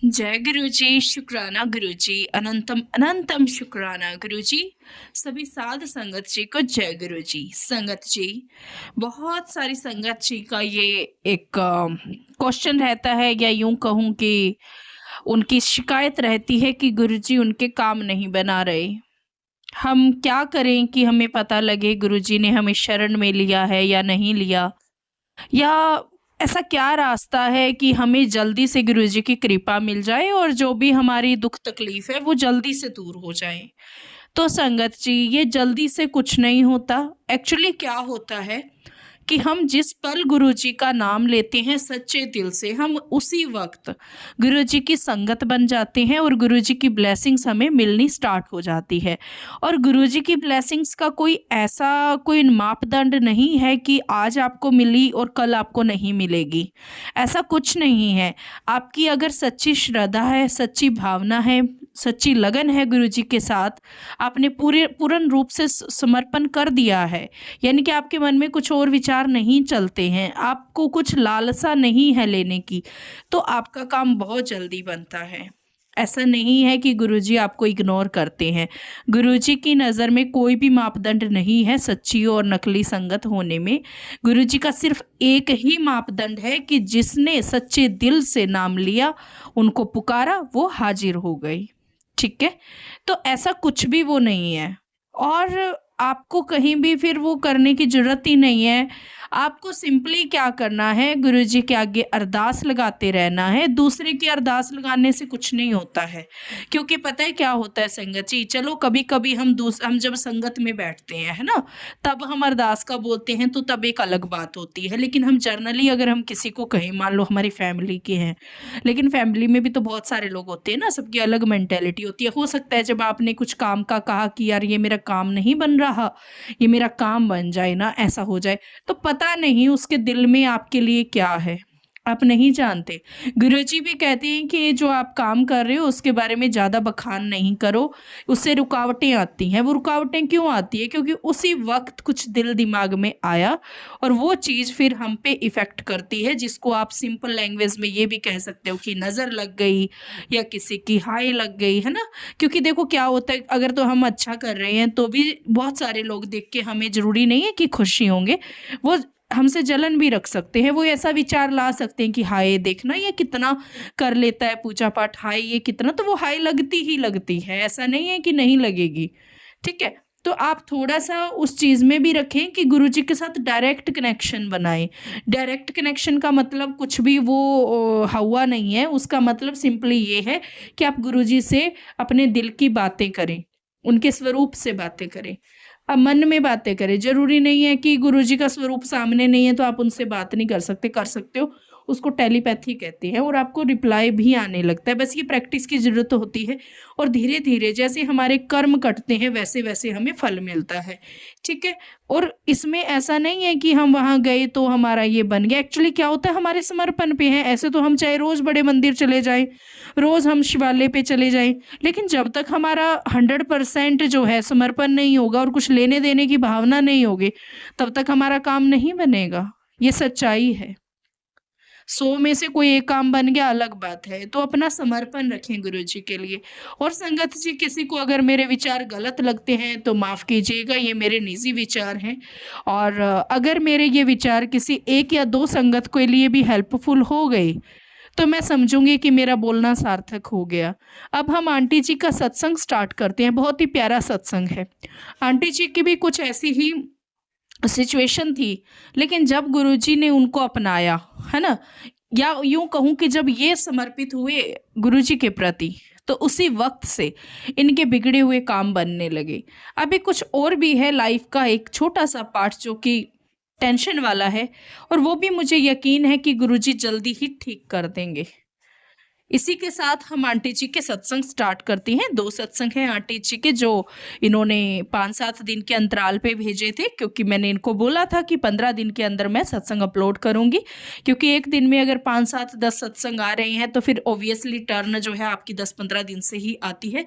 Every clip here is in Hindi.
जय गुरुजी, शुक्राना गुरुजी, अनंतम अनंतम शुक्राना गुरुजी। सभी साध संगत जी को जय गुरुजी। संगत जी, बहुत सारी संगत जी का ये एक क्वेश्चन रहता है, या यूं कहूं कि उनकी शिकायत रहती है कि गुरुजी उनके काम नहीं बना रहे। हम क्या करें कि हमें पता लगे गुरुजी ने हमें शरण में लिया है या नहीं लिया, या ऐसा क्या रास्ता है कि हमें जल्दी से गुरुजी की कृपा मिल जाए और जो भी हमारी दुख तकलीफ है वो जल्दी से दूर हो जाए। तो संगत जी, ये जल्दी से कुछ नहीं होता। एक्चुअली क्या होता है कि हम जिस पल गुरुजी का नाम लेते हैं सच्चे दिल से, हम उसी वक्त गुरुजी की संगत बन जाते हैं और गुरुजी की ब्लेसिंग्स हमें मिलनी स्टार्ट हो जाती है। और गुरुजी की ब्लेसिंग्स का कोई मापदंड नहीं है कि आज आपको मिली और कल आपको नहीं मिलेगी। ऐसा कुछ नहीं है। आपकी अगर सच्ची श्रद्धा है, सच्ची भावना है, सच्ची लगन है गुरुजी के साथ, आपने पूर्ण रूप से समर्पण कर दिया है, यानी कि आपके मन में कुछ और विचार नहीं चलते हैं, आपको कुछ लालसा नहीं है लेने की, तो आपका काम बहुत जल्दी बनता है। ऐसा नहीं है कि गुरुजी आपको इग्नोर करते हैं। गुरुजी की नज़र में कोई भी मापदंड नहीं है सच्ची और नकली संगत होने में। गुरुजी का सिर्फ एक ही मापदंड है कि जिसने सच्चे दिल से नाम लिया, उनको पुकारा, वो हाजिर हो गई। ठीक है? तो ऐसा कुछ भी वो नहीं है। और आपको कहीं भी फिर वो करने की ज़रूरत ही नहीं है। आपको सिंपली क्या करना है, गुरुजी के आगे अरदास लगाते रहना है। दूसरे की अरदास लगाने से कुछ नहीं होता है। क्योंकि पता है क्या होता है संगत जी, चलो कभी-कभी हम जब संगत में बैठते हैं, है ना? तब हम अरदास का बोलते हैं तो तब एक अलग बात होती है। लेकिन हम जनरली अगर हम किसी को कहें, मान लो हमारी फैमिली के हैं, लेकिन फैमिली में भी तो बहुत सारे लोग होते हैं ना, सबकी अलग मेंटालिटी होती है। हो सकता है जब आपने कुछ काम का कहा कि यार ये मेरा काम नहीं बन रहा, ये मेरा काम बन जाए ना, ऐसा हो जाए, तो पता नहीं उसके दिल में आपके लिए क्या है, आप नहीं जानते। गुरुजी भी कहते हैं कि जो आप काम कर रहे हो उसके बारे में ज़्यादा बखान नहीं करो, उससे रुकावटें आती हैं। वो रुकावटें क्यों आती है? क्योंकि उसी वक़्त कुछ दिल दिमाग में आया और वो चीज़ फिर हम पे इफ़ेक्ट करती है, जिसको आप सिंपल लैंग्वेज में ये भी कह सकते हो कि नज़र लग गई या किसी की हाय लग गई, है ना? क्योंकि देखो क्या होता है, अगर तो हम अच्छा कर रहे हैं तो भी बहुत सारे लोग देख के हमें ज़रूरी नहीं है कि खुशी होंगे, वो हमसे जलन भी रख सकते हैं। वो ऐसा विचार ला सकते हैं कि हाय देखना ये कितना कर लेता है पूजा पाठ, हाय ये कितना, तो वो हाय लगती ही लगती है, ऐसा नहीं है कि नहीं लगेगी। ठीक है? तो आप थोड़ा-सा उस चीज़ में भी रखें कि गुरुजी के साथ डायरेक्ट कनेक्शन बनाएँ। डायरेक्ट कनेक्शन का मतलब कुछ भी वो हौवा नहीं है, उसका मतलब सिंपली ये है कि आप गुरुजी से अपने दिल की बातें करें, उनके स्वरूप से बातें करें। मन में बातें करें, ज़रूरी नहीं है कि गुरुजी का स्वरूप सामने नहीं है तो आप उनसे बात नहीं कर सकते हो, उसको टेलीपैथी कहते हैं और आपको रिप्लाई भी आने लगता है। बस ये प्रैक्टिस की ज़रूरत होती है और धीरे-धीरे जैसे हमारे कर्म कटते हैं वैसे-वैसे हमें फल मिलता है, ठीक है? और इसमें ऐसा नहीं है कि हम वहाँ गए तो हमारा ये बन गया, एक्चुअली क्या होता है हमारे समर्पण पे है। ऐसे तो हम चाहे रोज़ बड़े मंदिर चले जाएँ, रोज़ हम शिवालय पे चले जाएँ, लेकिन जब तक हमारा 100% जो है समर्पण नहीं होगा और कुछ लेने-देने की भावना नहीं होगी, तब तक हमारा काम नहीं बनेगा। ये सच्चाई है। 100 में से कोई एक काम बन गया अलग बात है, तो अपना समर्पण रखें गुरुजी के लिए। और संगत जी, किसी को अगर मेरे विचार गलत लगते हैं तो माफ़ कीजिएगा, ये मेरे निजी विचार हैं। और अगर मेरे ये विचार किसी 1 या 2 संगत के लिए भी हेल्पफुल हो गए, तो मैं समझूँगी कि मेरा बोलना सार्थक हो गया। अब हम आंटी जी का सत्संग स्टार्ट करते हैं, बहुत ही प्यारा सत्संग है। आंटी जी की भी कुछ ऐसी ही सिचुएशन थी, लेकिन जब गुरुजी ने उनको अपनाया, है ना? या यूँ कहूँ कि जब ये समर्पित हुए गुरुजी के प्रति, तो उसी वक़्त से इनके बिगड़े हुए काम बनने लगे। अभी कुछ और भी है लाइफ़ का एक छोटा-सा पार्ट जो कि टेंशन वाला है, और वो भी मुझे यकीन है कि गुरुजी जल्दी ही ठीक कर देंगे। इसी के साथ हम आंटी जी के सत्संग स्टार्ट करती हैं। 2 सत्संग हैं आंटी जी के जो इन्होंने 5-7 दिन के अंतराल पे भेजे थे, क्योंकि मैंने इनको बोला था कि 15 दिन के अंदर मैं सत्संग अपलोड करूँगी। क्योंकि एक दिन में अगर 5, 7, 10 सत्संग आ रहे हैं तो फिर ऑब्वियसली टर्न जो है आपकी 10-15 दिन से ही आती है।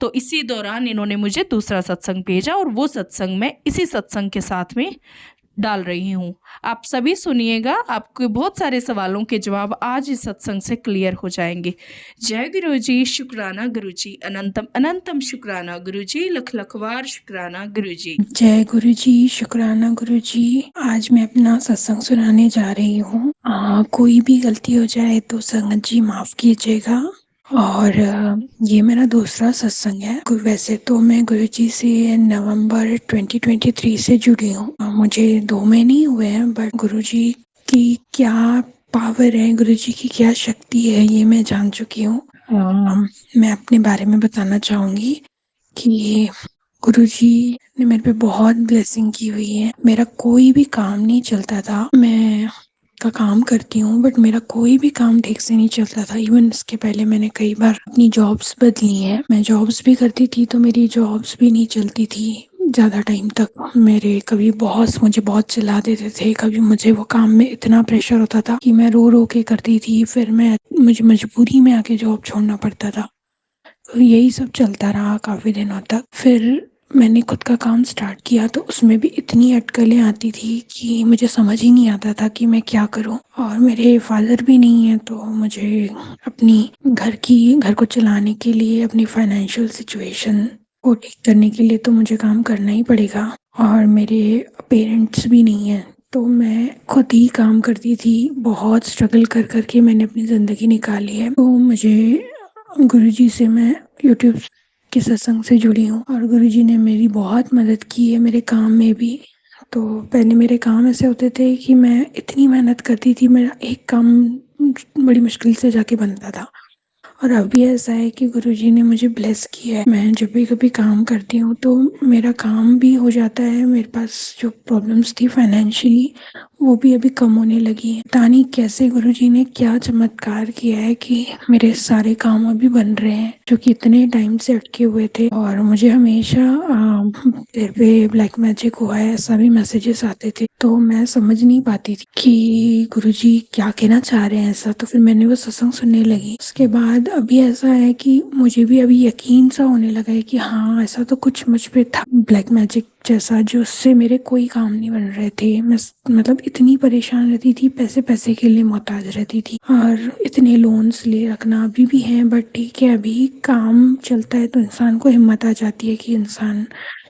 तो इसी दौरान इन्होंने मुझे दूसरा सत्संग भेजा और वो सत्संग मैं इसी सत्संग के साथ में डाल रही हूँ। आप सभी सुनिएगा, आपके बहुत सारे सवालों के जवाब आज इस सत्संग से क्लियर हो जाएँगे। जय गुरुजी, शुक्राना गुरुजी, अनंतम अनंतम शुक्राना गुरुजी, लख लख बार शुक्राना गुरुजी। जय गुरु जी, शुक्राना गुरु जी। आज मैं अपना सत्संग सुनाने जा रही हूँ। कोई भी गलती हो जाए तो संगत जी माफ कीजिएगा। और ये मेरा दूसरा सत्संग है। वैसे तो मैं गुरु जी से नवंबर 2023 से जुड़ी हूँ। मुझे 2 महीने ही हुए हैं, बट गुरु जी की क्या पावर है, गुरु जी की क्या शक्ति है, ये मैं जान चुकी हूँ। मैं अपने बारे में बताना चाहूँगी कि गुरुजी ने मेरे पे बहुत ब्लेसिंग की हुई है। मेरा कोई भी काम नहीं चलता था। मैं का काम करती हूँ, बट मेरा कोई भी काम ठीक से नहीं चलता था। इवन इसके पहले मैंने कई बार अपनी जॉब्स बदली हैं। मैं जॉब्स भी करती थी तो मेरी जॉब्स भी नहीं चलती थी ज़्यादा टाइम तक। मेरे कभी बॉस मुझे बहुत चिल्ला देते थे, कभी मुझे वो काम में इतना प्रेशर होता था कि मैं रो रो के करती थी। फिर मुझे मजबूरी में आके जॉब छोड़ना पड़ता था। तो यही सब चलता रहा काफ़ी दिनों तक। फिर मैंने खुद का काम स्टार्ट किया तो उसमें भी इतनी अटकलें आती थी कि मुझे समझ ही नहीं आता था कि मैं क्या करूं। और मेरे फादर भी नहीं हैं तो मुझे अपनी घर को चलाने के लिए, अपनी फाइनेंशियल सिचुएशन को ठीक करने के लिए तो मुझे काम करना ही पड़ेगा। और मेरे पेरेंट्स भी नहीं हैं तो मैं खुद ही काम करती थी। बहुत स्ट्रगल कर करके मैंने अपनी ज़िंदगी निकाली है। तो मुझे गुरुजी से मैं यूट्यूब के सत्संग से जुड़ी हूँ और गुरुजी ने मेरी बहुत मदद की है मेरे काम में भी। तो पहले मेरे काम ऐसे होते थे कि मैं इतनी मेहनत करती थी, मेरा एक काम बड़ी मुश्किल से जाके बनता था। और अभी ऐसा है कि गुरुजी ने मुझे ब्लेस किया है। मैं जब भी कभी काम करती हूँ तो मेरा काम भी हो जाता है। मेरे पास जो प्रॉब्लम्स थी फाइनेंशियली वो भी अभी कम होने लगी है। पता नहीं कैसे गुरुजी ने क्या चमत्कार किया है कि मेरे सारे काम अभी बन रहे हैं जो कि इतने टाइम से अटके हुए थे। और मुझे हमेशा तेरे पे ब्लैक मैजिक हुआ है ऐसा भी मैसेजेस आते थे। तो मैं समझ नहीं पाती थी कि गुरुजी क्या कहना चाह रहे हैं ऐसा। तो फिर मैंने वो सत्संग सुनने लगी। उसके बाद अभी ऐसा है कि मुझे भी अभी यकीन सा होने लगा है कि हाँ ऐसा तो कुछ मुझ पे था ब्लैक मैजिक जैसा, जो उससे मेरे कोई काम नहीं बन रहे थे। मैं मतलब इतनी परेशान रहती थी, पैसे पैसे के लिए मोहताज रहती थी। और इतने लोन्स ले रखना अभी भी है, बट ठीक है अभी काम चलता है तो इंसान को हिम्मत आ जाती है कि इंसान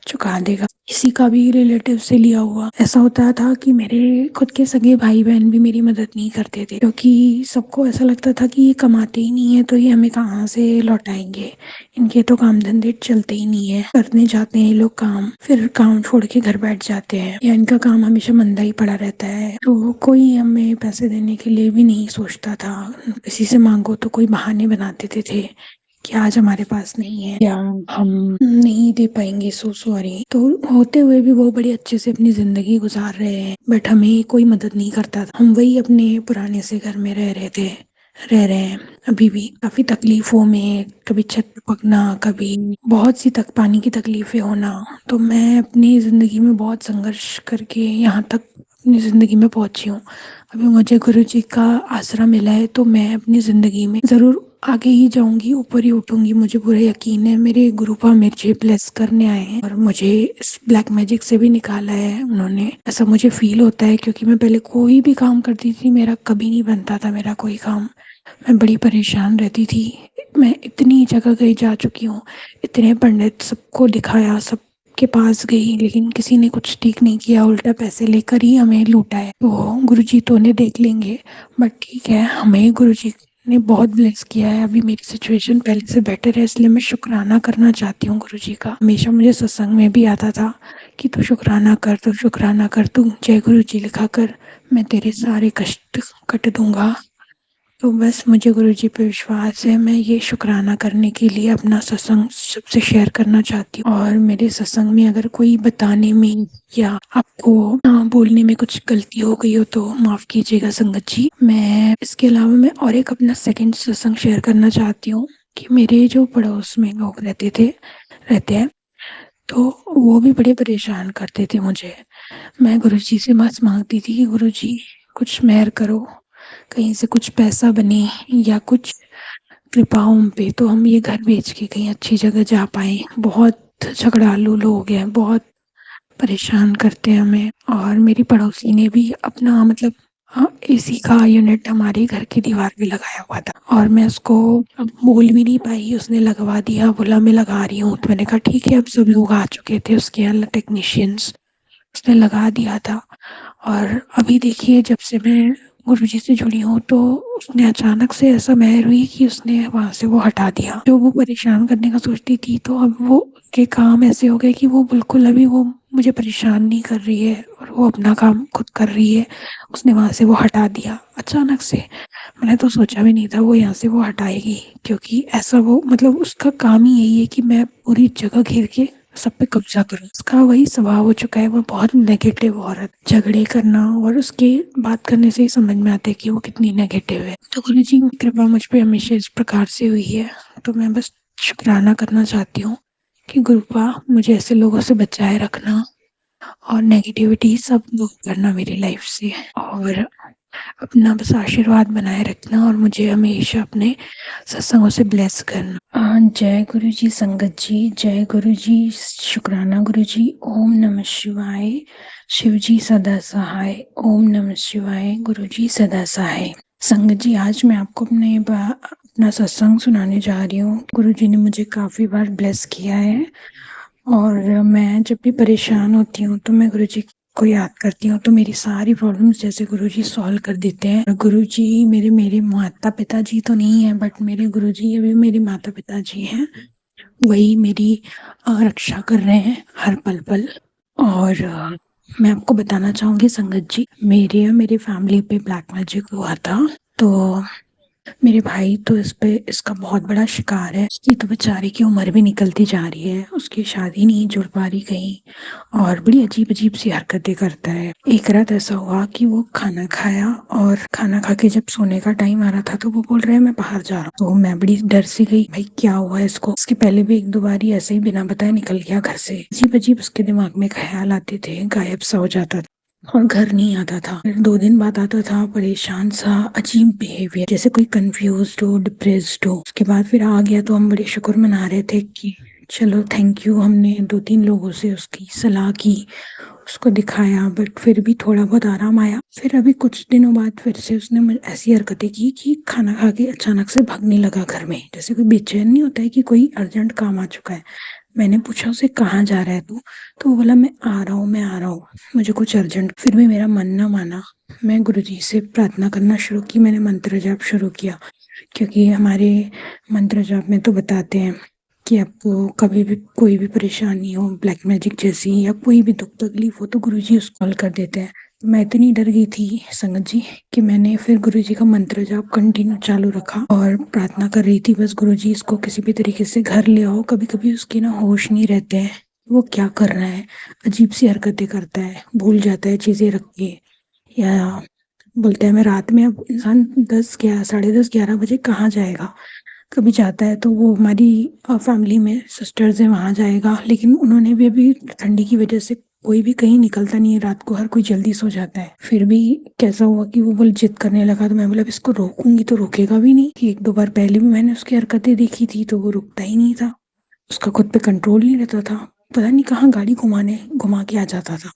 चुका देगा। किसी का भी रिलेटिव से लिया हुआ ऐसा होता था कि मेरे खुद के सगे भाई बहन भी मेरी मदद नहीं करते थे, क्योंकि सबको ऐसा लगता था कि ये कमाते ही नहीं है तो ये हमें कहाँ से लौटाएंगे, इनके तो काम धंधे चलते ही नहीं है। करने जाते हैं ये लोग काम, फिर काम छोड़ के घर बैठ जाते हैं, या इनका काम हमेशा मंदा ही पड़ा रहता है। तो कोई हमें पैसे देने के लिए भी नहीं सोचता था। किसी से मांगो तो कोई बहाने बना देते थे कि आज हमारे पास नहीं है या हम नहीं दे पाएंगे, सो सॉरी। तो होते हुए भी वो बड़े अच्छे से अपनी जिंदगी गुजार रहे हैं, बट हमें कोई मदद नहीं करता था। हम वही अपने पुराने से घर में रह रहे हैं अभी भी काफी तकलीफों में, कभी छत पकना, कभी बहुत सी तक पानी की तकलीफें होना। तो मैं अपनी जिंदगी में बहुत संघर्ष करके यहाँ तक अपनी जिंदगी में पहुंची हूँ। अभी मुझे गुरु जी का आसरा मिला है तो मैं अपनी जिंदगी में जरूर आगे ही जाऊंगी, ऊपर ही उठूंगी। मुझे पूरा यकीन है मेरे गुरुपा मुझे ब्लेस करने आए हैं और मुझे इस ब्लैक मैजिक से भी निकाला है उन्होंने, ऐसा मुझे फील होता है। क्योंकि मैं पहले कोई भी काम करती थी मेरा कभी नहीं बनता था, मेरा कोई काम। मैं बड़ी परेशान रहती थी। मैं इतनी जगह गई जा चुकी हूँ, इतने पंडित सबको दिखाया, सब के पास गई, लेकिन किसी ने कुछ ठीक नहीं किया, उल्टा पैसे लेकर ही हमें लूटा है। तो गुरुजी तो उन्हें देख लेंगे, बट ठीक है हमें गुरुजी ने बहुत ब्लेस किया है। अभी मेरी सिचुएशन पहले से बेटर है, इसलिए मैं शुक्राना करना चाहती हूँ गुरुजी का। हमेशा मुझे सत्संग में भी आता था कि तू शुक्राना कर, तू शुक्राना कर, तू जय गुरुजी लिखा कर, मैं तेरे सारे कष्ट कट दूंगा। तो बस मुझे गुरुजी पे विश्वास है। मैं ये शुक्राना करने के लिए अपना सत्संग सबसे शेयर करना चाहती हूँ। और मेरे सत्संग में अगर कोई बताने में या आपको बोलने में कुछ गलती हो गई हो तो माफ कीजिएगा संगत जी। मैं इसके अलावा मैं और एक अपना सेकंड सत्संग शेयर करना चाहती हूँ कि मेरे जो पड़ोस में लोग रहते हैं तो वो भी बड़े परेशान करते थे मुझे। मैं गुरुजी से बस मांगती थी कि गुरुजी कुछ मेहर करो, कहीं से कुछ पैसा बने या कुछ कृपा हो हम पे, तो हम ये घर बेच के कहीं अच्छी जगह जा पाए। बहुत झगड़ालू लोग हैं, बहुत परेशान करते हैं हमें। और मेरी पड़ोसी ने भी अपना मतलब एसी का यूनिट हमारे घर की दीवार पे लगाया हुआ था और मैं उसको अब बोल भी नहीं पाई, उसने लगवा दिया, बोला मैं लगा रही हूँ। तो मैंने कहा ठीक है, अब सब लोग आ चुके थे उसके यहाँ टेक्नीशियंस, उसने लगा दिया था। और अभी देखिए जब से मैं गुरुजी से जुड़ी हूँ तो उसने अचानक से ऐसा मेहर हुई कि उसने वहाँ से वो हटा दिया जो वो परेशान करने का सोचती थी। तो अब वो के काम ऐसे हो गए कि वो बिल्कुल अभी वो मुझे परेशान नहीं कर रही है और वो अपना काम खुद कर रही है। उसने वहाँ से वो हटा दिया अचानक से। मैंने तो सोचा भी नहीं था वो यहाँ से वो हटाएगी, क्योंकि ऐसा वो मतलब उसका काम ही यही है कि मैं पूरी जगह घेर के सब पे कब्जा करूं। उसका वही स्वभाव हो चुका है, वो बहुत नेगेटिव औरत, झगड़े करना और उसके बात करने से ही समझ में आता है कि वो कितनी नेगेटिव है। तो गुरु जी की कृपा मुझ पे हमेशा इस प्रकार से हुई है। तो मैं बस शुक्राना करना चाहती हूँ कि गुरुपा मुझे ऐसे लोगों से बचाए रखना और नेगेटिविटी सब दूर करना मेरी लाइफ से, और अपना बस आशीर्वाद बनाए रखना और मुझे हमेशा अपने सत्संगों से ब्लेस करना। जय गुरु जी संगत जी, जय गुरु जी, शुक्राना गुरु जी। ओम नमः शिवाय। शिव जी सदा सहाय। ओम नमः शिवाय। गुरु जी सदा सहाय। संगत जी आज मैं आपको अपना सत्संग सुनाने जा रही हूँ। गुरु जी ने मुझे काफी बार ब्लेस किया है और मैं जब भी परेशान होती हूँ तो मैं गुरु जी को याद करती हूँ तो मेरी सारी प्रॉब्लम्स जैसे गुरु जी सॉल्व कर देते हैं। गुरु जी मेरे मेरे माता पिता जी तो नहीं है, बट मेरे गुरु जी अभी मेरे माता पिता जी हैं। वही मेरी रक्षा कर रहे हैं हर पल पल। और मैं आपको बताना चाहूंगी संगत जी, मेरे और मेरी फैमिली पे ब्लैक मैजिक हुआ था। तो मेरे भाई तो इसका बहुत बड़ा शिकार है। उसकी तो बेचारे की उम्र भी निकलती जा रही है, उसकी शादी नहीं जुड़ पा रही कहीं, और बड़ी अजीब अजीब सी हरकतें करता है। एक रात ऐसा हुआ कि वो खाना खाया और खाना खा के जब सोने का टाइम आ रहा था तो वो बोल रहा है मैं बाहर जा रहा हूँ। तो मैं बड़ी डर सी गई, भाई क्या हुआ है इसको। इसके पहले भी एक दो बार ही ऐसे ही बिना बताए निकल गया घर से। अजीब अजीब उसके दिमाग में ख्याल आते थे, गायब सा हो जाता था और घर नहीं आता था। फिर 2 दिन बाद आता था, परेशान सा, अजीब बिहेवियर, जैसे कोई कंफ्यूज्ड हो, डिप्रेस्ड हो। उसके बाद फिर आ गया तो हम बड़े शुक्र मना रहे थे कि चलो थैंक यू, हमने 2-3 लोगों से उसकी सलाह की, उसको दिखाया, बट फिर भी थोड़ा बहुत आराम आया। फिर अभी कुछ दिनों बाद फिर से उसने ऐसी हरकतें की कि खाना खा के अचानक से भागने लगा घर में, जैसे कोई बेचैन नहीं होता है कि कोई अर्जेंट काम आ चुका है। मैंने पूछा उसे कहाँ जा रहा है तू, तो वो बोला मैं आ रहा हूँ, मैं आ रहा हूँ, मुझे कुछ अर्जेंट। फिर भी मेरा मन ना माना, मैं गुरुजी से प्रार्थना करना शुरू की, मैंने मंत्र जाप शुरू किया, क्योंकि हमारे मंत्र जाप में तो बताते हैं कि आपको कभी भी कोई भी परेशानी हो, ब्लैक मैजिक जैसी या कोई भी दुख तकलीफ हो तो गुरुजी उसको हल कर देते हैं। तो मैं इतनी डर गई थी संगत जी कि मैंने फिर गुरुजी का मंत्र जाप कंटिन्यू चालू रखा और प्रार्थना कर रही थी, बस गुरुजी इसको किसी भी तरीके से घर ले आओ। कभी कभी उसके ना होश नहीं रहते हैं, वो क्या कर रहा है, अजीब सी हरकतें करता है, भूल जाता है चीजें रख के, या बोलते हैं मैं रात में, अब इंसान 10 11 साढ़े 10 11 बजे कहाँ जाएगा। कभी जाता है तो वो हमारी फैमिली में सिस्टर्स हैं वहाँ जाएगा, लेकिन उन्होंने भी अभी ठंडी की वजह से कोई भी कहीं निकलता नहीं है रात को, हर कोई जल्दी सो जाता है। फिर भी कैसा हुआ कि वो बोल जिद करने लगा, तो मैं बोला अब इसको रोकूंगी तो रुकेगा भी नहीं, कि 1-2 बार पहले भी मैंने उसकी हरकतें देखी थी तो वो रुकता ही नहीं था, उसका खुद पे कंट्रोल नहीं रहता था। पता नहीं कहाँ गाड़ी घुमा के आ जाता था,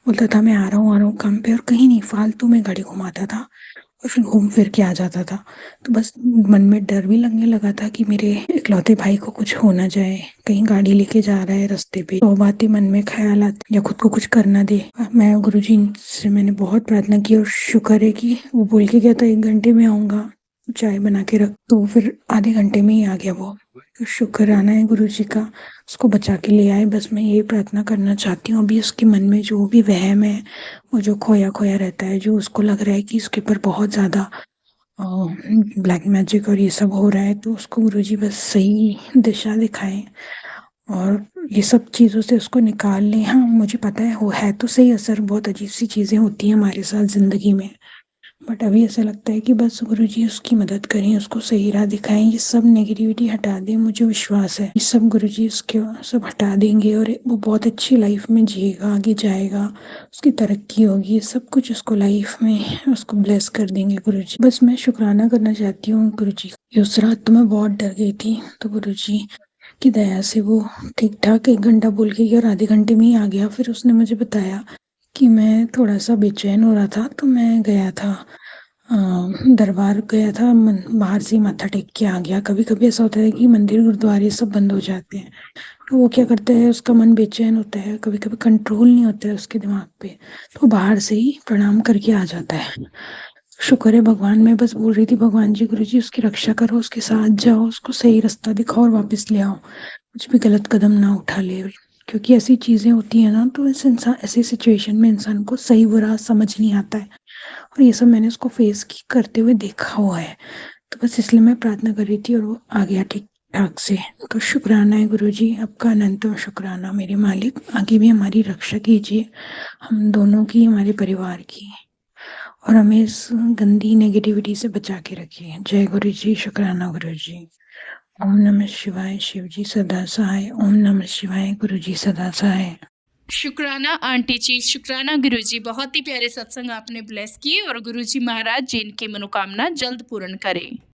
बोलता था मैं आ रहा हूँ काम पे, और कहीं नहीं, फालतू में गाड़ी घुमाता था और फिर घूम फिर के आ जाता था। तो बस मन में डर भी लगने लगा था कि मेरे इकलौते भाई को कुछ हो ना जाए, कहीं गाड़ी लेके जा रहा है रास्ते पे, तो बातें मन में ख्याल आते या खुद को कुछ करना दे। मैं गुरुजी से मैंने बहुत प्रार्थना की और शुक्र है कि वो बोल के गया था 1 घंटे में आऊंगा, चाय बना के रख, तो फिर आधे घंटे में ही आ गया वो। तो शुक्राना है गुरुजी का, उसको बचा के ले आए। बस मैं यही प्रार्थना करना चाहती हूँ, अभी उसके मन में जो भी वहम है, वो जो खोया खोया रहता है, जो उसको लग रहा है कि उसके ऊपर बहुत ज़्यादा ब्लैक मैजिक और ये सब हो रहा है, तो उसको गुरुजी बस सही दिशा दिखाएं और ये सब चीज़ों से उसको निकाल लें। हाँ मुझे पता है वो है तो सही असर, बहुत अजीब सी चीज़ें होती हैं हमारे साथ ज़िंदगी में, बट अभी ऐसा लगता है कि बस गुरुजी उसकी मदद करें, उसको सही राह दिखाएं, ये सब नेगेटिविटी हटा दें। मुझे विश्वास है ये सब गुरुजी उसके सब हटा देंगे और वो बहुत अच्छी लाइफ में जिएगा, आगे जाएगा, उसकी तरक्की होगी, ये सब कुछ उसको लाइफ में उसको ब्लेस कर देंगे गुरुजी। बस मैं शुक्राना करना चाहती हूँ गुरुजी का। उस रात तो मैं बहुत डर गई थी, तो गुरुजी की दया से वो ठीक-ठाक 1 घंटा बोल के गया और आधे घंटे में ही आ गया। फिर उसने मुझे बताया कि मैं थोड़ा-सा बेचैन हो रहा था, तो मैं गया था अ, दरबार गया था, मन बाहर से ही माथा टेक के आ गया। कभी-कभी ऐसा होता है कि मंदिर, गुरुद्वारे सब बंद हो जाते हैं। तो वो क्या करता है, उसका मन बेचैन होता है, कभी-कभी कंट्रोल नहीं होता है उसके दिमाग पे, तो बाहर से ही प्रणाम करके आ जाता है। शुक्र है भगवान, मैं बस बोल रही थी भगवान जी, गुरुजी उसकी रक्षा करो, उसके साथ जाओ, उसको सही रास्ता दिखाओ और वापस ले आओ। कुछ भी गलत कदम ना उठा ले। क्योंकि ऐसी चीज़ें होती हैं ना, तो इस इंसान ऐसी सिचुएशन में इंसान को सही बुरा समझ नहीं आता है। और ये सब मैंने उसको फेस की करते हुए देखा हुआ है। तो बस इसलिए मैं प्रार्थना कर रही थी और वो आ गया ठीक-ठाक से। तो शुक्राना है गुरुजी, आपका अनंतम शुक्राना मेरे मालिक। आगे भी हमारी रक्षा कीजिए, हम दोनों की, हमारे परिवार की, और हमें इस गंदी नेगेटिविटी से बचा के रखिए। जय गुरुजी, शुक्राना गुरुजी। ओम नमः शिवाय, शिव जी सदा सहाय। ओम नमः शिवाय, गुरुजी सदा सहाय। शुक्राना आंटी जी, शुक्राना गुरुजी, बहुत ही प्यारे सत्संग आपने ब्लेस किए और गुरुजी महाराज जी इनकी मनोकामना जल्द पूर्ण करें।